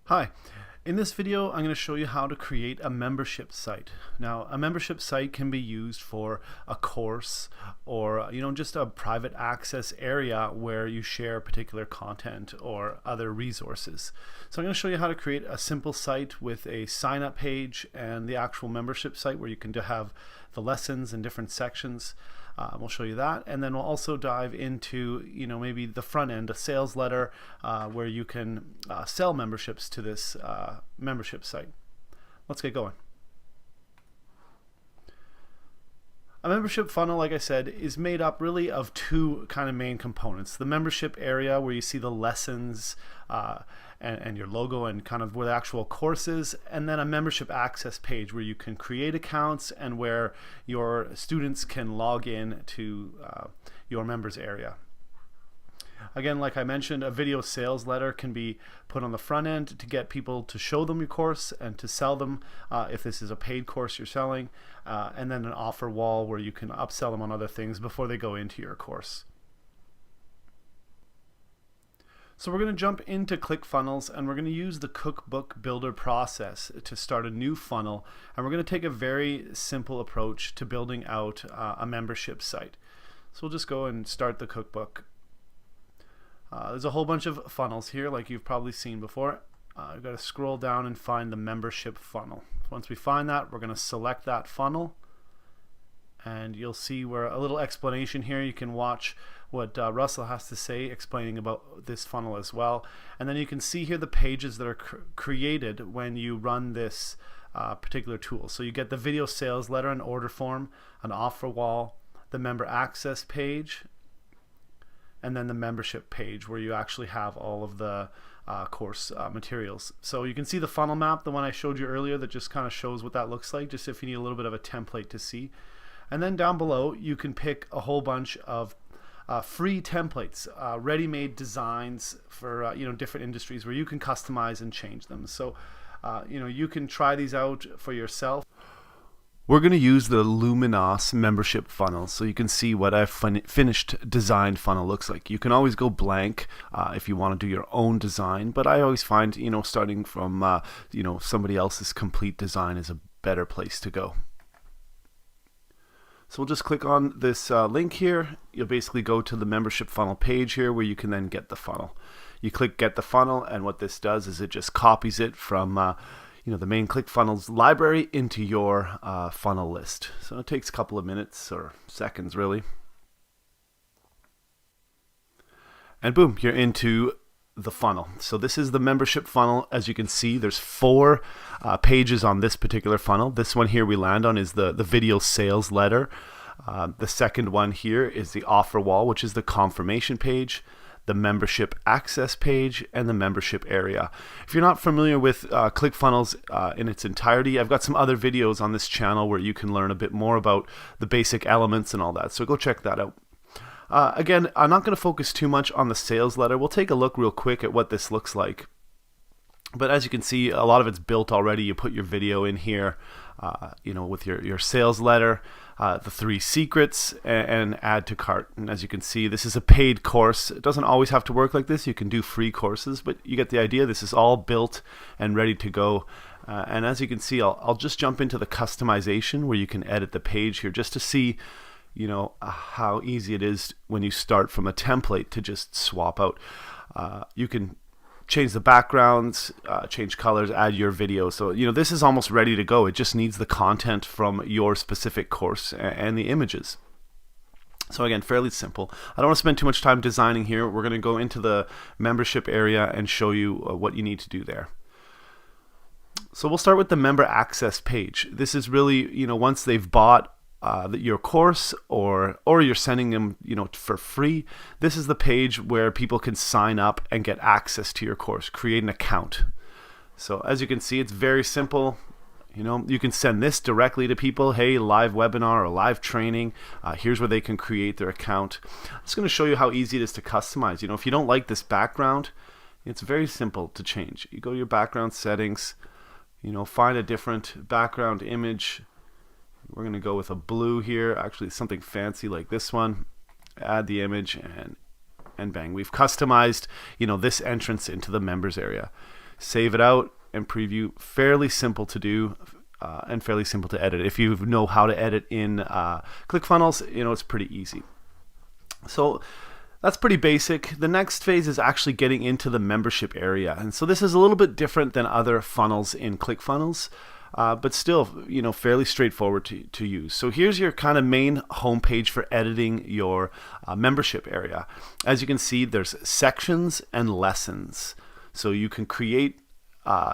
Hi, in this video I'm going to show you how to create a membership site. Now, a membership site can be used for a course or just a private access area where you share particular content or other resources. So I'm going to show you how to create a simple site with a sign up page and the actual membership site where you can have the lessons and different sections. We'll show you that, and then we'll also dive into maybe the front end, a sales letter where you can sell memberships to this membership site. Let's get going. A membership funnel, like I said, is made up really of two kind of main components. The membership area where you see the lessons and your logo and kind of where the actual course is, and then a membership access page where you can create accounts and where your students can log in to your members area. Again, like I mentioned, a video sales letter can be put on the front end to get people to show them your course and to sell them if this is a paid course you're selling, and then an offer wall where you can upsell them on other things before they go into your course. So we're going to jump into ClickFunnels and we're going to use the cookbook builder process to start a new funnel, and we're going to take a very simple approach to building out a membership site. So we'll just go and start the cookbook. There's a whole bunch of funnels here like you've probably seen before. We've got to scroll down and find the membership funnel. Once we find that, we're going to select that funnel, and you'll see where a little explanation here. You can watch what Russell has to say explaining about this funnel as well, and then you can see here the pages that are created when you run this particular tool. So you get the video sales letter and order form, an offer wall, the member access page, and then the membership page where you actually have all of the course materials. So you can see the funnel map, the one I showed you earlier, that just kind of shows what that looks like, just if you need a little bit of a template to see. And then down below you can pick a whole bunch of free templates, ready-made designs for different industries where you can customize and change them. So you can try these out for yourself. We're going to use the Luminos membership funnel so you can see what a finished designed funnel looks like. You can always go blank if you want to do your own design, but I always find starting from somebody else's complete design is a better place to go. So we'll just click on this link here. You'll basically go to the membership funnel page here where you can then get the funnel. You click get the funnel, and what this does is it just copies it from the main ClickFunnels library into your funnel list. So it takes a couple of minutes or seconds really. And boom, you're into the funnel. So this is the membership funnel. As you can see, there's 4 pages on this particular funnel. This one here we land on is the video sales letter. The second one here is the offer wall, which is the confirmation page, the membership access page, and the membership area. If you're not familiar with ClickFunnels in its entirety, I've got some other videos on this channel where you can learn a bit more about the basic elements and all that. So go check that out. Again, I'm not going to focus too much on the sales letter. We'll take a look real quick at what this looks like. But as you can see, a lot of it's built already. You put your video in here, with your sales letter, the 3 secrets, and add to cart. And as you can see, this is a paid course. It doesn't always have to work like this. You can do free courses, but you get the idea. This is all built and ready to go. And as you can see, I'll just jump into the customization where you can edit the page here just to see how easy it is when you start from a template to just swap out. You can change the backgrounds, change colors, add your video. So this is almost ready to go. It just needs the content from your specific course and the images. So again, fairly simple. I don't want to spend too much time designing here. We're going to go into the membership area and show you what you need to do there. So we'll start with the member access page. This is really once they've bought your course or you're sending them for free, this is the page where people can sign up and get access to your course, create an account. So as you can see, it's very simple. You can send this directly to people. Hey, live webinar or live training, here's where they can create their account. I'm just going to show you how easy it is to customize. If you don't like this background, it's very simple to change. You go to your background settings, find a different background image. We're going to go with a blue here, actually something fancy like this one. Add the image, and bang, we've customized this entrance into the members area. save it out, and preview. Fairly simple to do. And fairly simple to edit. If you know how to edit in ClickFunnels, it's pretty easy. So that's pretty basic. The next phase is actually getting into the membership area. And so this is a little bit different than other funnels in ClickFunnels, but still, fairly straightforward to use. So here's your kind of main homepage for editing your membership area. As you can see, there's sections and lessons. So you can create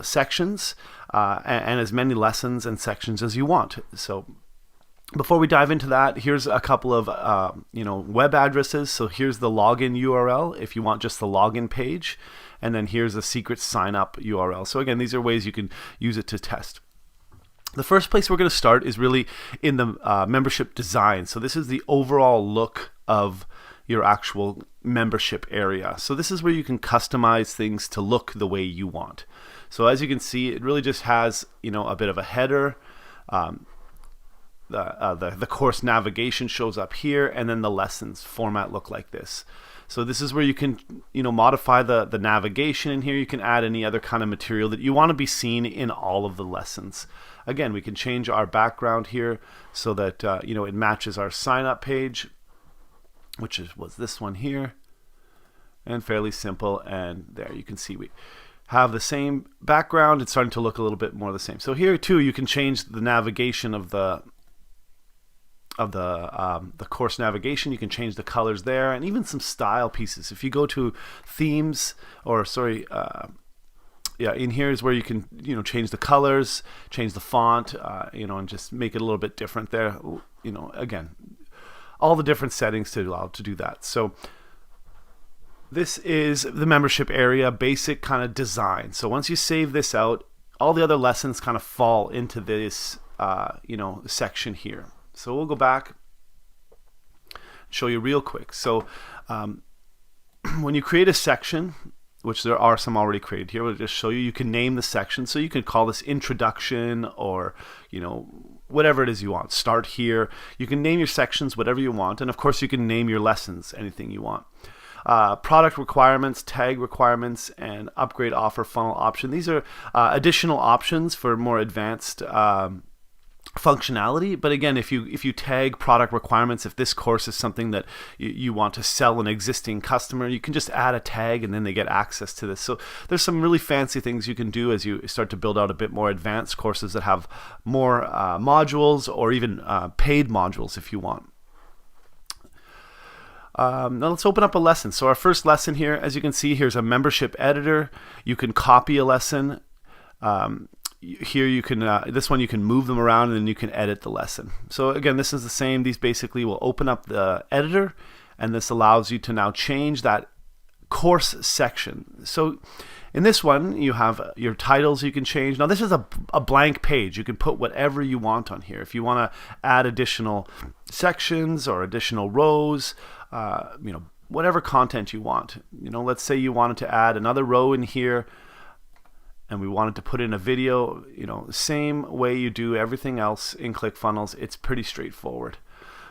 sections and as many lessons and sections as you want. So before we dive into that, here's a couple of web addresses. So here's the login URL if you want just the login page, and then here's a secret sign up URL. So again, these are ways you can use it to test. The first place we're going to start is really in the membership design. So this is the overall look of your actual membership area. So this is where you can customize things to look the way you want. So as you can see, it really just has a bit of a header. The course navigation shows up here, and then the lessons format look like this. So this is where you can modify the navigation in here. You can add any other kind of material that you want to be seen in all of the lessons. Again, we can change our background here so that it matches our sign up page, which was this one here, and fairly simple. And there you can see we have the same background. It's starting to look a little bit more the same. So here too, you can change the navigation of the course navigation. You can change the colors there, and even some style pieces. If you go to themes, or sorry, in here is where you can change the colors, change the font, and just make it a little bit different there. Again, all the different settings to allow to do that. So this is the membership area, basic kind of design. So once you save this out, all the other lessons kind of fall into this section here. So we'll go back, show you real quick. So when you create a section, which there are some already created here, we'll just show you, you can name the section. So you can call this introduction, or whatever it is you want. Start here. You can name your sections whatever you want, and of course you can name your lessons anything you want. Product requirements, tag requirements, and upgrade offer funnel option. These are additional options for more advanced functionality. But again, if you tag product requirements, if this course is something that you want to sell an existing customer, you can just add a tag and then they get access to this. So there's some really fancy things you can do as you start to build out a bit more advanced courses that have more modules, or even paid modules if you want. Now let's open up a lesson. So our first lesson here, as you can see, here's a membership editor. You can copy a lesson. Here you can, this one you can move them around, and then you can edit the lesson. So again, this is the same. These basically will open up the editor, and this allows you to now change that course section. So in this one, you have your titles you can change. Now this is a blank page. You can put whatever you want on here. If you want to add additional sections or additional rows, whatever content you want. Let's say you wanted to add another row in here, and we wanted to put in a video, same way you do everything else in ClickFunnels. It's pretty straightforward.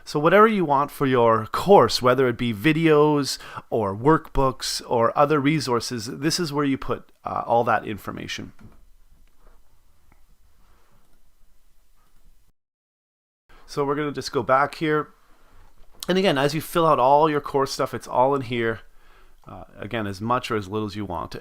So whatever you want for your course, whether it be videos or workbooks or other resources, this is where you put all that information. So we're going to just go back here. And again, as you fill out all your course stuff, it's all in here. Again, as much or as little as you want.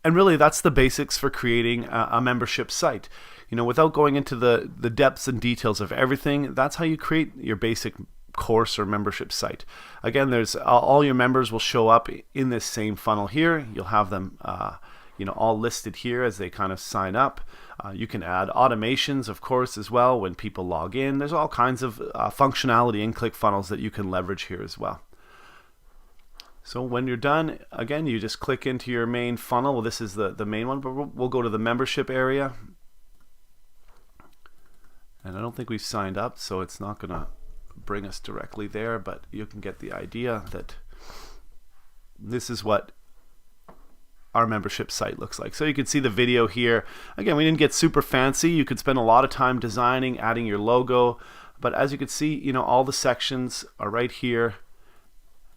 And really, that's the basics for creating a membership site. Without going into the depths and details of everything, that's how you create your basic course or membership site. Again, there's all your members will show up in this same funnel here. You'll have them all listed here as they kind of sign up. You can add automations, of course, as well when people log in. There's all kinds of functionality in ClickFunnels that you can leverage here as well. So when you're done, again, you just click into your main funnel. Well, this is the main one, but we'll go to the membership area. And I don't think we've signed up, so it's not going to bring us directly there, but you can get the idea that this is what our membership site looks like. So you can see the video here. Again, we didn't get super fancy. You could spend a lot of time designing, adding your logo, but as you can see, all the sections are right here.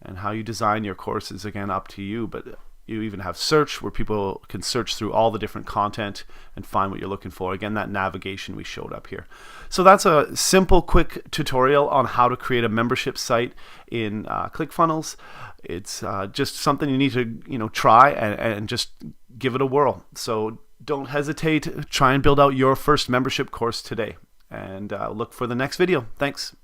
And how you design your course is again up to you, but You even have search, where people can search through all the different content and find what you're looking for. Again, that navigation we showed up here. So that's a simple, quick tutorial on how to create a membership site in ClickFunnels. It's just something you need to try and just give it a whirl. So don't hesitate. Try and build out your first membership course today. And look for the next video. Thanks.